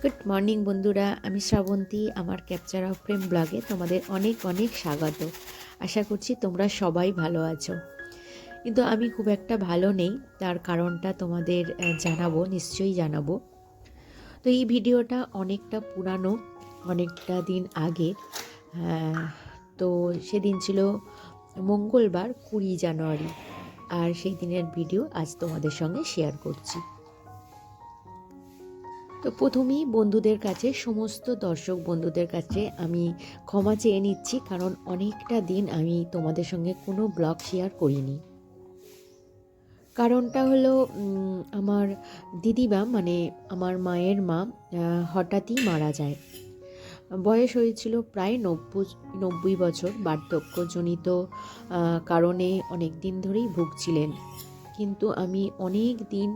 Good morning বন্ধুরা, আমি শ্রাবন্তী। আমার ক্যাপচার অফ ফ্রেম ব্লগে তোমাদের অনেক অনেক স্বাগত। আশা করছি তোমরা সবাই ভালো আছো, কিন্তু আমি খুব একটা ভালো নেই। তার কারণটা তোমাদের জানাবো, নিশ্চয়ই জানাবো। তো এই ভিডিওটা অনেকটা পুরানো, অনেকটা দিন আগের। তো সেদিন ছিল মঙ্গলবার, 20 জানুয়ারি, আর সেই দিনের ভিডিও আজ তোমাদের সঙ্গে শেয়ার করছি। তো প্রথমেই বন্ধুদের কাছে, সমস্ত দর্শক বন্ধুদের কাছে আমি ক্ষমা চেয়ে নিচ্ছি, কারণ অনেকটা দিন আমি তোমাদের সঙ্গে কোনো ব্লগ শেয়ার করিনি। কারণটা হলো আমার দিদিমা, মানে আমার মায়ের মা, হঠাৎই মারা যায়। বয়স হয়েছিল প্রায় 90 বছর। বার্ধক্যজনিত কারণে অনেক দিন ধরেই ভুগছিলেন। কিন্তু আমি অনেক দিন,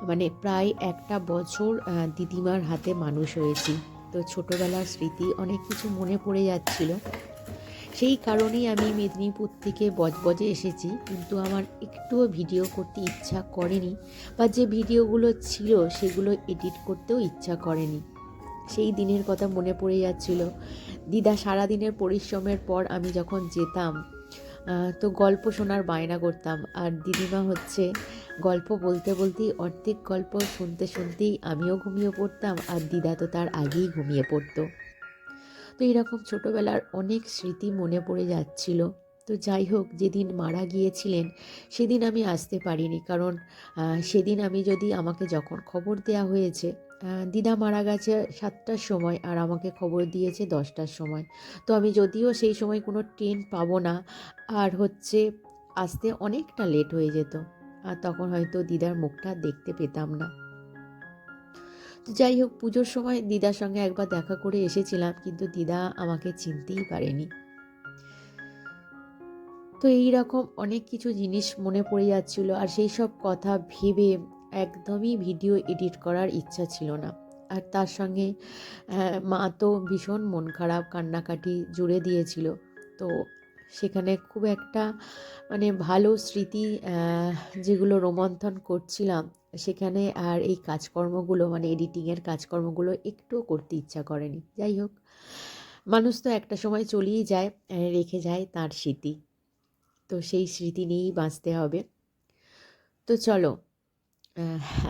মানে প্রায় একটা বছর দিদিমার হাতে মানুষ হয়েছি। তো ছোটোবেলার স্মৃতি অনেক কিছু মনে পড়ে যাচ্ছিল। সেই কারণেই আমি মেদিনীপুর থেকে বজবজে এসেছি, কিন্তু আমার একটুও ভিডিও করতে ইচ্ছা করেনি, বা যে ভিডিওগুলো ছিল সেগুলো এডিট করতেও ইচ্ছা করেনি। সেই দিনের কথা মনে পড়ে যাচ্ছিল। দিদা সারাদিনের পরিশ্রমের পর আমি যখন যেতাম, তো গল্প শোনার বায়না করতাম, আর দিদিমা হচ্ছে গল্প বলতে বলতেই, অর্ধেক গল্প শুনতে শুনতেই আমিও ঘুমিয়ে পড়তাম, আর দিদা তো তার আগেই ঘুমিয়ে পড়তো। তো এরকম ছোটোবেলার অনেক স্মৃতি মনে পড়ে যাচ্ছিল। তো যাই হোক, যেদিন মারা গিয়েছিলেন সেদিন আমি আসতে পারিনি, কারণ সেদিন আমি যদি, আমাকে যখন খবর দেওয়া হয়েছে দিদা মারা গেছে 7টার সময়, আর আমাকে খবর দিয়েছে 10টার সময়, তো আমি যদিও সেই সময় কোনো ট্রেন পাবো না, আর হচ্ছে আসতে অনেকটা লেট হয়ে যেত, আর তখন হয়তো দিদার মুখটা দেখতে পেতাম না। তো যাই হোক, পুজোর সময় দিদার সঙ্গে একবার দেখা করে এসেছিলাম, কিন্তু দিদা আমাকে চিনতেই পারেনি। তো এই রকম অনেক কিছু জিনিস মনে পড়ে যাচ্ছিল, আর সেই সব কথা ভেবে একদমই ভিডিও এডিট করার ইচ্ছা ছিল না। আর তার সঙ্গে মা তো ভীষণ মন খারাপ, কান্নাকাটি জুড়ে দিয়েছিল। তো সেখানে খুব একটা, মানে ভালো স্মৃতি যেগুলো রোমন্থন করছিলাম, সেখানে আর এই কাজকর্মগুলো, মানে এডিটিংয়ের কাজকর্মগুলো একটুও করতে ইচ্ছা করেনি। যাই হোক, মানুষ তো একটা সময় চলেই যায়, রেখে যায় তার স্মৃতি। তো সেই স্মৃতি নিয়েই বাঁচতে হবে। তো চলো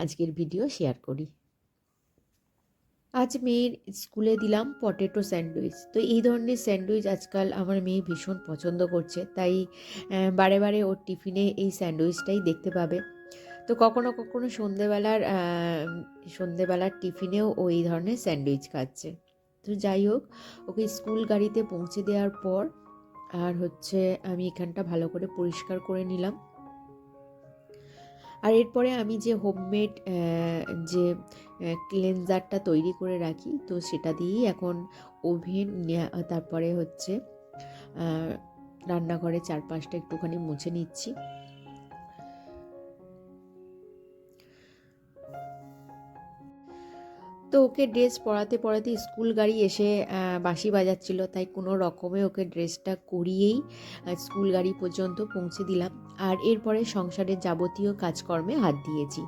আজকের ভিডিও শেয়ার করি। আজ মেয়ের স্কুলে দিলাম পটেটো স্যান্ডউইচ। তো এই ধরনের স্যান্ডউইচ আজকাল আমার মেয়ে ভীষণ পছন্দ করছে, তাই বারে বারে ওর টিফিনে এই স্যান্ডউইচটাই দেখতে পাবে। তো কখনো কখনো সন্ধেবেলার টিফিনেও ও এই ধরনের স্যান্ডউইচ খাচ্ছে। তো যাই হোক, ওকে স্কুল গাড়িতে পৌঁছে দেওয়ার পর আর হচ্ছে আমি এখানটা ভালো করে পরিষ্কার করে নিলাম। আর এরপরে আমি যে হোমমেড যে ক্লেনজারটা তৈরি করে রাখি, তো সেটা দিয়েই এখন ওভেন, তারপরে হচ্ছে রান্নাঘরে চারপাশটা একটুখানি মুছে নিচ্ছি। তো ওকে ড্রেস পরাতে পরাতে স্কুল গাড়ি এসে বাঁশি বাজাচ্ছিল, তাই কোনো রকমে ওকে ড্রেসটা করিয়েই স্কুল গাড়ি পর্যন্ত পৌঁছে দিলাম। আর এরপরে সংসারের যাবতীয় কাজকর্মে হাত দিয়েছি।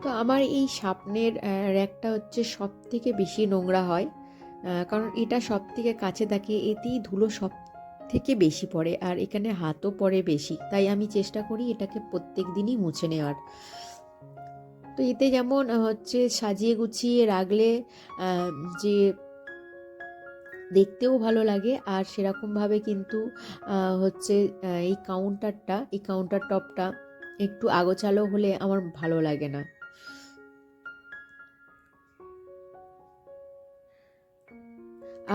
তো আমার এই সামনের র্যাকটা হচ্ছে সব থেকে বেশি নোংরা হয়, কারণ এটা সব থেকে কাছে থাকে, এতেই ধুলো সব থেকে বেশি পড়ে, আর এখানে হাতও পড়ে বেশি, তাই আমি চেষ্টা করি এটাকে প্রত্যেক দিনই মুছে নেওয়ার। তো এতে যেমন হচ্ছে সাজিয়ে গুছিয়ে রাখলে যে দেখতেও ভালো লাগে, আর সেরকমভাবে কিন্তু হচ্ছে এই কাউন্টার টপটা একটু আগোছালো হলে আমার ভালো লাগে না।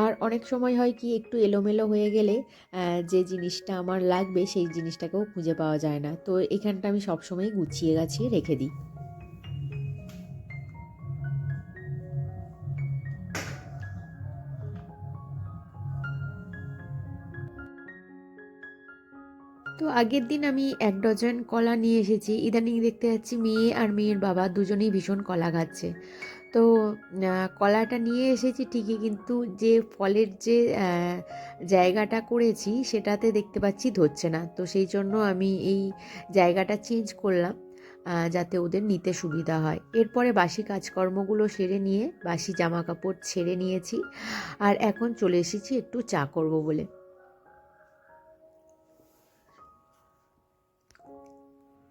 আর অনেক সময় হয় কি, একটু এলোমেলো হয়ে গেলে যে জিনিসটা আমার লাগবে সেই জিনিসটাকেও খুঁজে পাওয়া যায় না। তো এখানটা আমি সবসময় গুছিয়ে গাছিয়ে রেখে দিই। তো আগের দিন আমি 1 ডজন কলা নিয়ে এসেছি। ইদানিং দেখতে যাচ্ছি মেয়ে আর মেয়ের বাবা দুজনেই ভীষণ কলা খাচ্ছে। তো কলাটা নিয়ে এসেছি ঠিকই, কিন্তু যে ফলের যে জায়গাটা করেছি সেটাতে দেখতে পাচ্ছি ধরছে না। তো সেই জন্য আমি এই জায়গাটা চেঞ্জ করলাম, যাতে ওদের নিতে সুবিধা হয়। এরপরে বাসি কাজকর্মগুলো সেরে নিয়ে বাসি জামা কাপড় ছেড়ে নিয়েছি, আর এখন চলে এসেছি একটু চা করব বলে।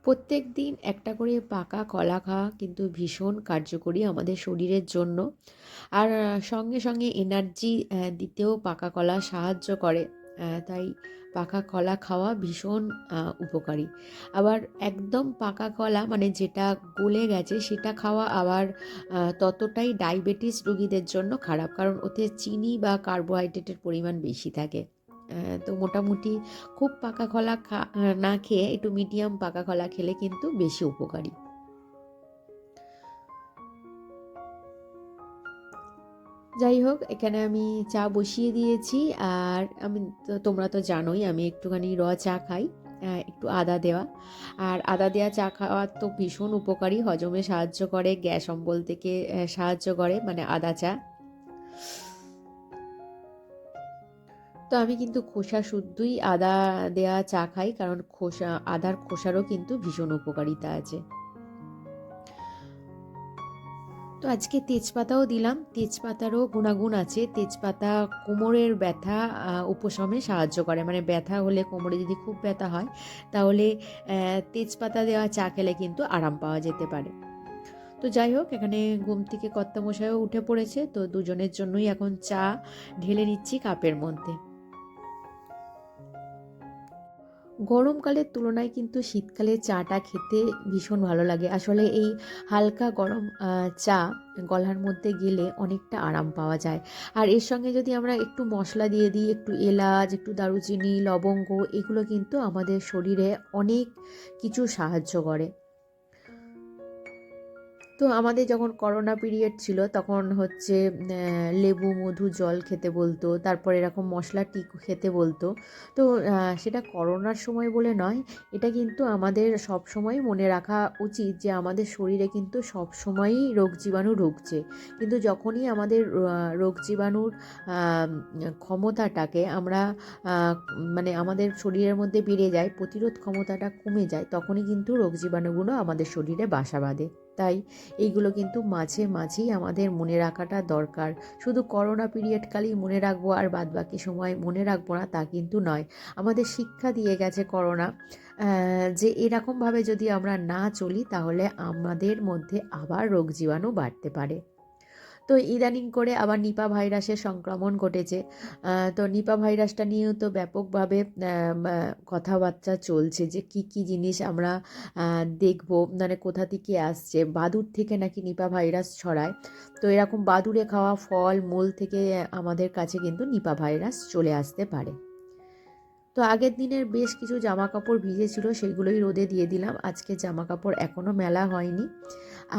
প্রত্যেক দিন একটা করে পাকা কলা খাওয়া কিন্তু ভীষণ কার্যকরী আমাদের শরীরের জন্য, আর সঙ্গে সঙ্গে এনার্জি দিতেও পাকা কলা সাহায্য করে। তাই পাকা কলা খাওয়া ভীষণ উপকারী। আবার একদম পাকা কলা মানে যেটা গলে গেছে সেটা খাওয়া আবার ততটাই ডায়াবেটিস রোগীদের জন্য খারাপ, কারণ ওতে চিনি বা কার্বোহাইড্রেটের পরিমাণ বেশি থাকে। তো মোটামুটি খুব পাকা কলা না খেয়ে একটু মিডিয়াম পাকা কলা খেলে কিন্তু বেশি উপকারী। যাই হোক, এখানে আমি চা বসিয়ে দিয়েছি, আর আমি তোমরা তো জানোই আমি একটুখানি চা খাই, একটু আদা দেওয়া। আর আদা দেওয়া চা খাওয়া তো ভীষণ উপকারী, হজমে সাহায্য করে, গ্যাস অম্বল থেকে সাহায্য করে, মানে আদা চা। তো আমি কিন্তু খোসা শুদ্ধই আদা দেওয়া চা খাই, কারণ আদার খোসারও কিন্তু ভীষণ উপকারিতা আছে। তো আজকে তেজপাতাও দিলাম, তেজপাতারও গুণাগুণ আছে। তেজপাতা কোমরের ব্যথা উপশমে সাহায্য করে, মানে ব্যথা হলে কোমরে যদি খুব ব্যথা হয় তাহলে তেজপাতা দেওয়া চা খেলে কিন্তু আরাম পাওয়া যেতে পারে। তো যাই হোক, এখানে ঘুম থেকে কর্তামশাইও উঠে পড়েছে, তো দুজনের জন্যই এখন চা ঢেলে নিচ্ছি কাপের মধ্যে। গরমকালের তুলনায় কিন্তু শীতকালে চাটা খেতে ভীষণ ভালো লাগে। আসলে এই হালকা গরম চা গলার মধ্যে গেলে অনেকটা আরাম পাওয়া যায়। আর এর সঙ্গে যদি আমরা একটু মশলা দিয়ে দিই, একটু এলাচ, একটু দারুচিনি, লবঙ্গ, এগুলো কিন্তু আমাদের শরীরে অনেক কিছু সাহায্য করে। তো আমাদের যখন করোনা পিরিয়ড ছিল তখন হচ্ছে লেবু মধু জল খেতে বলতো, তারপর এরকম মশলা টি খেতে বলতো। তো সেটা করোনার সময় বলে নয়, এটা কিন্তু আমাদের সব সময় মনে রাখা উচিত যে আমাদের শরীরে কিন্তু সব সময়ই রোগ জীবাণু ঢুকছে, কিন্তু যখনই আমাদের রোগ জীবাণুর ক্ষমতাটাকে আমরা মানে আমাদের শরীরের মধ্যে বেড়ে যায়, প্রতিরোধ ক্ষমতাটা কমে যায়, তখনই কিন্তু রোগ জীবাণুগুলো আমাদের শরীরে বাসা বাঁধে। তাই এইগুলো কিন্তু মাঝে মাঝেই আমাদের মনে রাখাটা দরকার। শুধু করোনা পিরিয়ডকালেই মনে রাখবো আর বাদবাকি সময় মনে রাখবো না তা কিন্তু নয়। আমাদের শিক্ষা দিয়ে গেছে করোনা, যে এরকমভাবে যদি আমরা না চলি তাহলে আমাদের মধ্যে আবার রোগ জীবাণু বাড়তে পারে। তো ইদানিং করে আবার নিপা ভাইরাসের সংক্রমণ ঘটেছে। তো নিপা ভাইরাসটা নিয়েও তো ব্যাপকভাবে কথাবার্তা চলছে যে কি কি জিনিস আমরা দেখব, মানে কোথা থেকে আসছে। বাদুড় থেকে নাকি নিপা ভাইরাস ছড়ায়। তো এরকম বাদুড়ে খাওয়া ফল মূল থেকে আমাদের কাছে কিন্তু নিপা ভাইরাস চলে আসতে পারে। তো আগের দিনের বেশ কিছু জামা কাপড় ভিজেছিল, সেগুলোই রোদে দিয়ে দিলাম। আজকে জামা কাপড় এখনও মেলা হয়নি।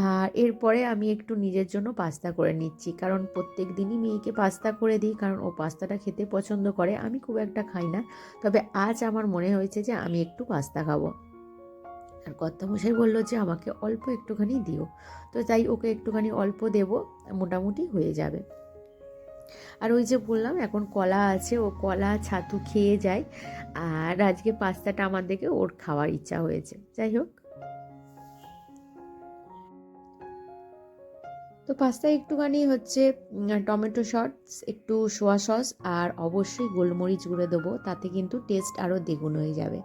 আর এরপরে আমি একটু নিজের জন্য পাস্তা করে নিচ্ছি, কারণ প্রত্যেক দিনই মেয়েকে পাস্তা করে দিই, কারণ ও পাস্তাটা খেতে পছন্দ করে, আমি খুব একটা খাই না। তবে আজ আমার মনে হয়েছে যে আমি একটু পাস্তা খাবো। আর কর্তামশাই বললো যে আমাকে অল্প একটুখানি দিও, তো তাই ওকে একটুখানি অল্প দেবো, মোটামুটি হয়ে যাবে। আর ওই যে বললাম এখন কলা আছে, ও কলা ছাতু খেয়ে যায়, আর আজকে পাস্তাটা আমার দেখে ওর খাওয়ার ইচ্ছা হয়েছে। যাই হোক, তো পাস্তায় একটুখানি হচ্ছে টমেটো সস, একটু সোয়া সস, আর অবশ্যই গোলমরিচ গুঁড়ো দেবো, তাতে কিন্তু টেস্ট আরও দ্বিগুণ হয়ে যাবে।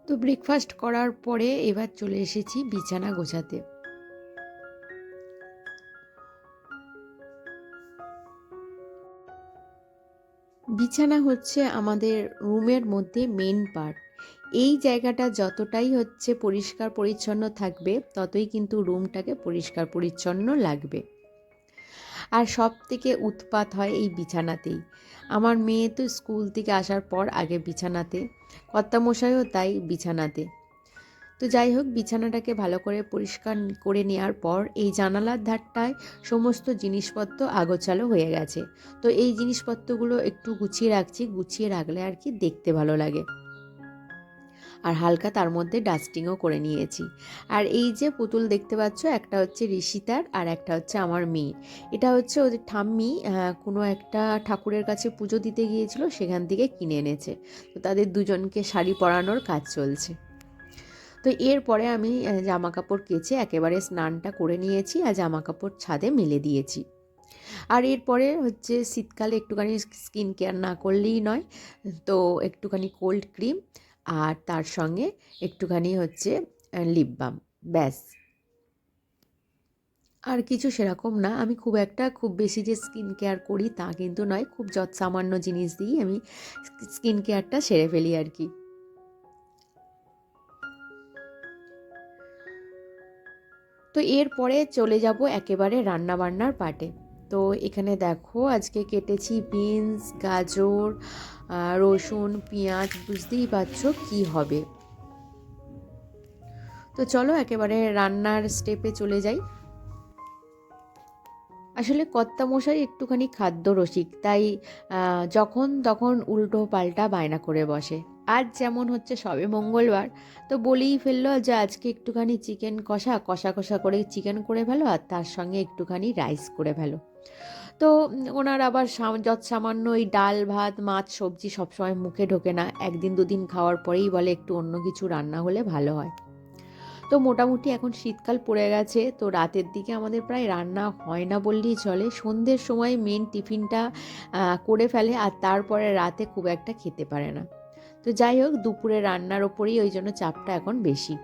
তো ব্রেকফাস্ট করার পরে এবার চলে এসেছি বিছানা গোছাতে। বিছানা হচ্ছে আমাদের রুমের মধ্যে মেন পার্ট। এই জায়গাটা যতটাই হচ্ছে পরিষ্কার পরিচ্ছন্ন থাকবে ততই কিন্তু রুমটাকে পরিষ্কার পরিচ্ছন্ন লাগবে। আর সব থেকে উৎপাত হয় এই বিছানাতেই। আমার মেয়ে তো স্কুল থেকে আসার পর আগে বিছানাতে, কর্তামশাইও তাই বিছানাতে। তো যাই হোক, বিছানাটাকে ভালো করে পরিষ্কার করে নেওয়ার পর এই জানালার ধারটায় সমস্ত জিনিসপত্র আগোছালো হয়ে গেছে। তো এই জিনিসপত্রগুলো একটু গুছিয়ে রাখছি, গুছিয়ে রাখলে আর কি দেখতে ভালো লাগে। আর হালকা তার মধ্যে ডাস্টিংও করে নিয়েছি। আর এই যে পুতুল দেখতে পাচ্ছ, একটা হচ্ছে ঋষিতার আর একটা হচ্ছে আমার মেয়ে। এটা হচ্ছে ওদের ঠাম্মি কোনো একটা ঠাকুরের কাছে পুজো দিতে গিয়েছিল, সেখান থেকে কিনে এনেছে। তো তাদের দুজনকে শাড়ি পরানোর কাজ চলছে। তো এরপরে আমি জামা কাপড় কেচে একেবারে স্নানটা করে নিয়েছি আর জামা কাপড় ছাদে মেলে দিয়েছি। আর এরপরে হচ্ছে শীতকালে একটুখানি স্কিন কেয়ার না করলেই নয়, তো একটুখানি কোল্ড ক্রিম আর তার সঙ্গে একটুখানি হচ্ছে লিপ বাম, ব্যাস। আর কিছু সেরকম না, আমি খুব বেশি যে স্কিন কেয়ার করি তা কিন্তু নয়, খুব সামান্য জিনিস দিয়েই আমি স্কিন কেয়ারটা সেরে ফেলি আর কি। তো এরপরে চলে যাব একেবারে রান্নাবান্নার পার্টে। তো এখানে দেখো, আজকে কেটেছি বিনস, গাজর, রসুন, পেঁয়াজ, বুঝতেই পারছো কি হবে। তো চলো একেবারে রান্নার স্টেপে চলে যাই। আসলে কর্তামশাই একটুখানি খাদ্য রসিক, তাই যখন তখন উল্টো পাল্টা বায়না করে বসে। আজ যেমন হচ্ছে সবে মঙ্গলবার, তো বলেই ফেললো যে আজকে একটুখানি চিকেন কষা কষা কষা করে চিকেন করে ফেলো আর তার সঙ্গে একটুখানি রাইস করে ফেলো। তো ওনার আবার সামান্য ওই ডাল ভাত মাছ সবজি সবসময় মুখে ঢোকে না, একদিন দুদিন খাওয়ার পরেই বলে একটু অন্য কিছু রান্না হলে ভালো হয়। তো মোটামুটি এখন শীতকাল পড়ে গেছে, তো রাতের দিকে আমাদের প্রায় রান্না হয় না বললেই চলে। সন্ধ্যের সময় মেন টিফিনটা করে ফেলে আর তারপরে রাতে খুব একটা খেতে পারে না। তো যাই হোক, দুপুরে রান্নার ওপরেই ওই জন্য চাপটা এখন বেশি।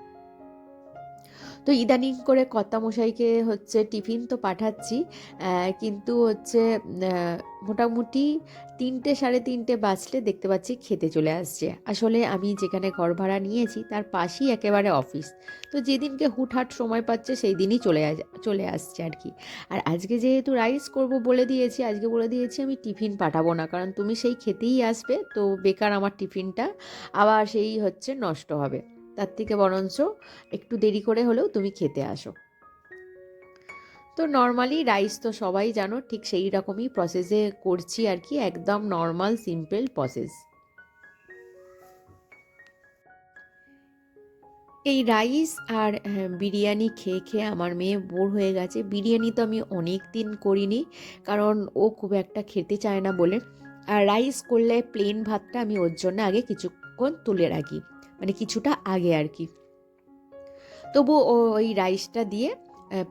তো ইদানিং করে কর্তামশাইকে হচ্ছে টিফিন তো পাঠাচ্ছি, কিন্তু হচ্ছে মোটামুটি 3টে সাড়ে 3টে বাজলে দেখতে পাচ্ছি খেতে চলে আসছে। আসলে আমি যেখানে ঘর ভাড়া নিয়েছি তার পাশেই একেবারে অফিস, তো যেদিনকে হুটহাট সময় পাচ্ছে সেই দিনই চলে আসছে আর কি। আর আজকে যেহেতু রাইস করব বলে দিয়েছি, আজকে বলে দিয়েছি আমি টিফিন পাঠাবো না, কারণ তুমি সেই খেতেই আসবে, তো বেকার আমার টিফিনটা আবার সেই হচ্ছে নষ্ট হবে। তার থেকে বরঞ্চ একটু দেরি করে হলেও তুমি খেতে আসো। তো নর্মালি রাইস তো সবাই জানো, ঠিক সেই রকমই প্রসেসে করছি আর কি, একদম নর্মাল সিম্পল প্রসেস। এই রাইস আর বিরিয়ানি খেয়ে খেয়ে আমার মেয়ে বোর হয়ে গেছে। বিরিয়ানি তো আমি অনেক দিন করিনি, কারণ ও খুব একটা খেতে চায় না বলে। আর রাইস করলে প্লেন ভাতটা আমি ওর জন্য আগে কিছুক্ষণ তুলে রাখি, মানে কিছুটা আগে আর কি। তবু ও ওই রাইসটা দিয়ে,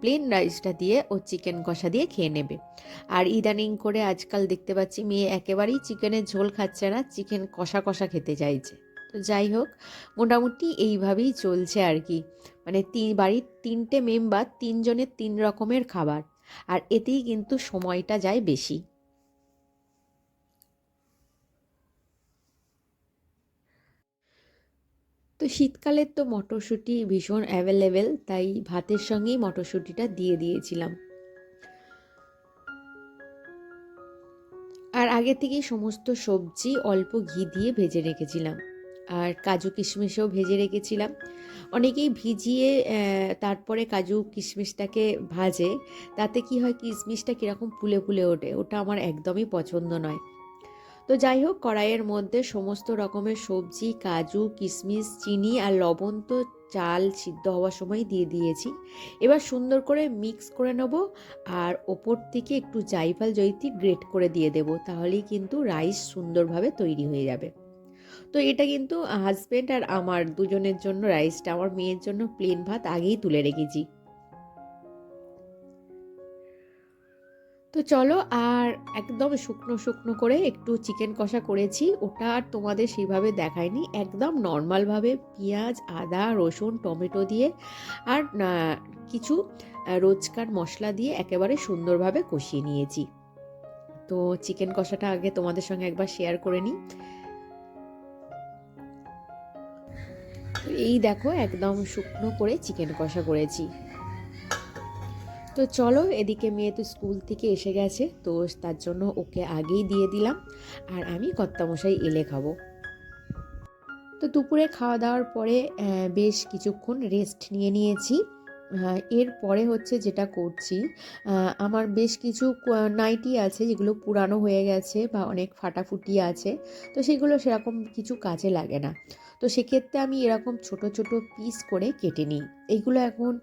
প্লেন রাইসটা দিয়ে ও চিকেন কষা দিয়ে খেয়ে নেবে। আর ইদানিং করে আজকাল দেখতে পাচ্ছি মেয়ে একেবারেই চিকেনের ঝোল খাচ্ছে না, চিকেন কষা কষা খেতে চাইছে। তো যাই হোক, মোটামুটি এইভাবেই চলছে আর কি। মানে বাড়ির 3টে মেম্বার, 3জনের 3 রকমের খাবার, আর এতেই কিন্তু সময়টা যায় বেশি। তো শীতকালের তো মটরশুঁটি ভীষণ অ্যাভেলেবেল, তাই ভাতের সঙ্গেই মটরশুঁটিটা দিয়ে দিয়েছিলাম। আর আগে থেকেই সমস্ত সবজি অল্প ঘি দিয়ে ভেজে রেখেছিলাম, আর কাজু কিশমিশও ভেজে রেখেছিলাম। অনেকেই ভিজিয়ে তারপরে কাজু কিশমিশটাকে ভাজে, তাতে কি হয় কিশমিশটা কীরকম ফুলে ফুলে ওঠে, ওটা আমার একদমই পছন্দ নয়। তো যাই হোক, কড়াইয়ের মধ্যে সমস্ত রকমের সবজি, কাজু কিশমিশ, চিনি আর লবণ তো চাল সিদ্ধ হওয়ার সময় দিয়ে দিয়েছি। এবার সুন্দর করে মিক্স করে নেব, আর ওপর থেকে একটু জায়ফল জয়িত্রী গ্রেট করে দিয়ে দেব, তাহলেই কিন্তু রাইস সুন্দরভাবে তৈরি হয়ে যাবে। তো এটা কিন্তু হাজব্যান্ড আর আমার দুজনের জন্য রাইসটা, আমার মেয়ের জন্য প্লেন ভাত আগেই তুলে রেখেছি। তো চলো, আর একদম শুকনো শুকনো করে একটু চিকেন কষা করেছি, ওটা আর তোমাদের সেইভাবে দেখায়নি, একদম নর্মালভাবে পেঁয়াজ আদা রসুন টমেটো দিয়ে আর কিছু রোজকার মশলা দিয়ে একেবারে সুন্দরভাবে কষিয়ে নিয়েছি। তো চিকেন কষাটা আগে তোমাদের সঙ্গে একবার শেয়ার করে নিই। তো এই দেখো, একদম শুকনো করে চিকেন কষা করেছি। তো চলো, এদিকে মেয়ে তো স্কুল থেকে এসে গেছে, তো তার জন্য ওকে আগেই দিয়ে দিলাম, আর আমি কর্তামশাই এলে খাবো। তো দুপুরে খাওয়া দাওয়ার পরে বেশ কিছুক্ষণ রেস্ট নিয়ে নিয়েছি। এরপরে হচ্ছে যেটা করছি, আমার বেশ কিছু নাইটি আছে যেগুলো পুরানো হয়ে গেছে বা অনেক ফাটাফুটি আছে, তো সেগুলো সেরকম কিছু কাজে লাগে না। তো সেক্ষেত্রে আমি এরকম ছোট ছোট পিস করে কেটে নিই। এইগুলো এখন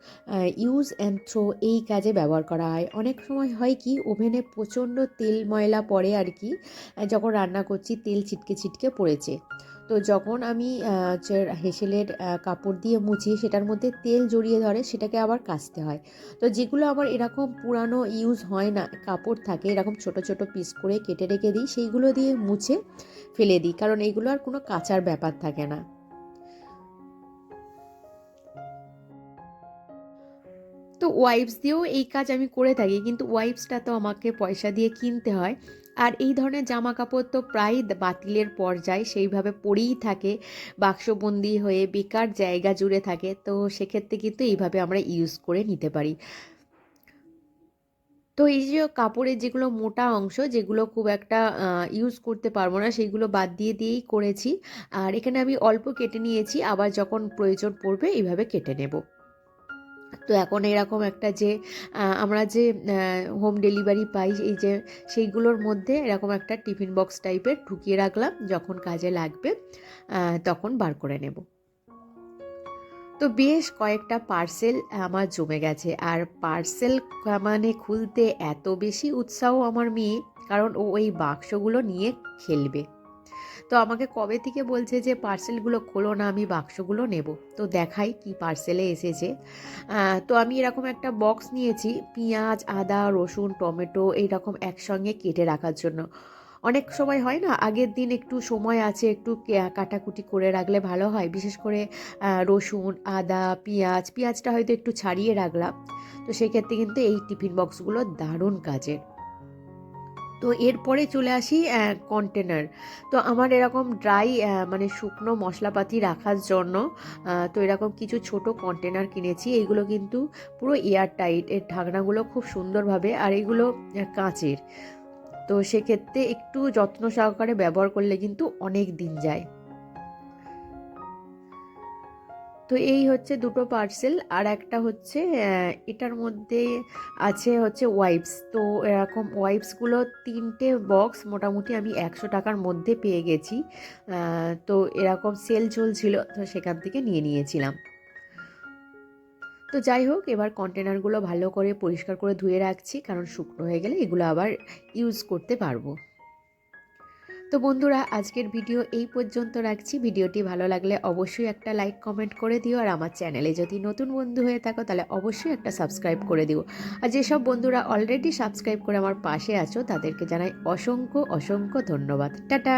ইউজ অ্যান্ড থ্রো এই কাজে ব্যবহার করা হয়। অনেক সময় হয় কি, ওভেনে প্রচণ্ড তেল ময়লা পড়ে আর কি, যখন রান্না করছি তেল ছিটকে ছিটকে পড়েছে। তো যখন আমি হচ্ছে হেসেলের কাপড় দিয়ে মুছি, সেটার মধ্যে তেল জড়িয়ে ধরে, সেটাকে আবার কাচতে হয়। তো যেগুলো আমার এরকম পুরানো ইউজ হয় না কাপড় থাকে, এরকম ছোট ছোট পিস করে কেটে রেখে দিই, সেইগুলো দিয়ে মুছে ফেলে দিই, কারণ এইগুলো আর কোনো কাচার ব্যাপার থাকে না। তো ওয়াইপস দিয়েও এই কাজ আমি করে থাকি, কিন্তু ওয়াইপসটা তো আমাকে পয়সা দিয়ে কিনতে হয়। আর এই ধরনের জামা কাপড় তো প্রায় বাতিলের পর্যায়ে সেইভাবে পড়েই থাকে, বাক্সবন্দি হয়ে বেকার জায়গা জুড়ে থাকে। তো সেক্ষেত্রে কিন্তু এইভাবে আমরা ইউজ করে নিতে পারি। তো এই যে কাপড়ের যেগুলো মোটা অংশ, যেগুলো খুব একটা ইউজ করতে পারবো না, সেইগুলো বাদ দিয়ে দিয়েই করেছি। আর এখানে আমি অল্প কেটে নিয়েছি, আবার যখন প্রয়োজন পড়বে এইভাবে কেটে নেব। তো এখন এরকম একটা যে আমরা যে হোম ডেলিভারি পাই, এই যে সেইগুলোর মধ্যে এরকম একটা টিফিন বক্স টাইপের ঢুকিয়ে রাখলাম, যখন কাজে লাগবে তখন বার করে নেব। তো বেশ কয়েকটা পার্সেল আমার জমে গেছে, আর পার্সেল মানে খুলতে এত বেশি উৎসাহ আমার মেয়ে, কারণ ও ওই বাক্সগুলো নিয়ে খেলবে। তো আমাকে কবে থেকে বলছে যে পার্সেলগুলো খোলো না, আমি বাক্সগুলো নেব। তো দেখাই কি পার্সেলে এসেছে। তো আমি এরকম একটা বক্স নিয়েছি, পেঁয়াজ, আদা, রসুন, টমেটো এইরকম একসঙ্গে কেটে রাখার জন্য। অনেক সময় হয় না, আগের দিন একটু সময় আছে, একটু কাটাকুটি করে রাখলে ভালো হয়, বিশেষ করে রসুন, আদা, পেঁয়াজটা হয়তো একটু ছাড়িয়ে রাখলাম। তো সেক্ষেত্রে কিন্তু এই টিফিন বক্সগুলো দারুণ কাজের। তো এরপরে চলে আসি কন্টেনার। তো আমার এরকম ড্রাই মানে শুকনো মশলাপাতি রাখার জন্য তো এরকম কিছু ছোট কন্টেনার কিনেছি। এইগুলো কিন্তু পুরো এয়ার টাইট, এর ঢাকনাগুলো খুব সুন্দরভাবে, আর এগুলো কাঁচের। তো সেক্ষেত্রে একটু যত্ন সহকারে ব্যবহার করলে কিন্তু অনেক দিন যায়। তো এই হচ্ছে দুটো পার্সেল, আর একটা হচ্ছে এটার মধ্যে আছে হচ্ছে ওয়াইপস। তো এরকম ওয়াইপসগুলো 3টে বক্স মোটামুটি আমি 100 টাকার মধ্যে পেয়ে গেছি। তো এরকম সেল চলছিল, তো সেখান থেকে নিয়ে নিয়েছিলাম। তো যাই হোক, এবার কন্টেনারগুলো ভালো করে পরিষ্কার করে ধুয়ে রাখছি, কারণ শুকনো হয়ে গেলে এগুলো আবার ইউজ করতে পারবো। তো বন্ধুরা, আজকের ভিডিও এই পর্যন্ত রাখছি। ভিডিওটি ভালো লাগলে অবশ্যই একটা লাইক কমেন্ট করে দিও, আর আমার চ্যানেলে যদি নতুন বন্ধু হয়ে থাকো তাহলে অবশ্যই একটা সাবস্ক্রাইব করে দিও। আর যেসব বন্ধুরা অলরেডি সাবস্ক্রাইব করে আমার পাশে আছো, তাদেরকে জানাই অসংখ্য অসংখ্য ধন্যবাদ। টাটা।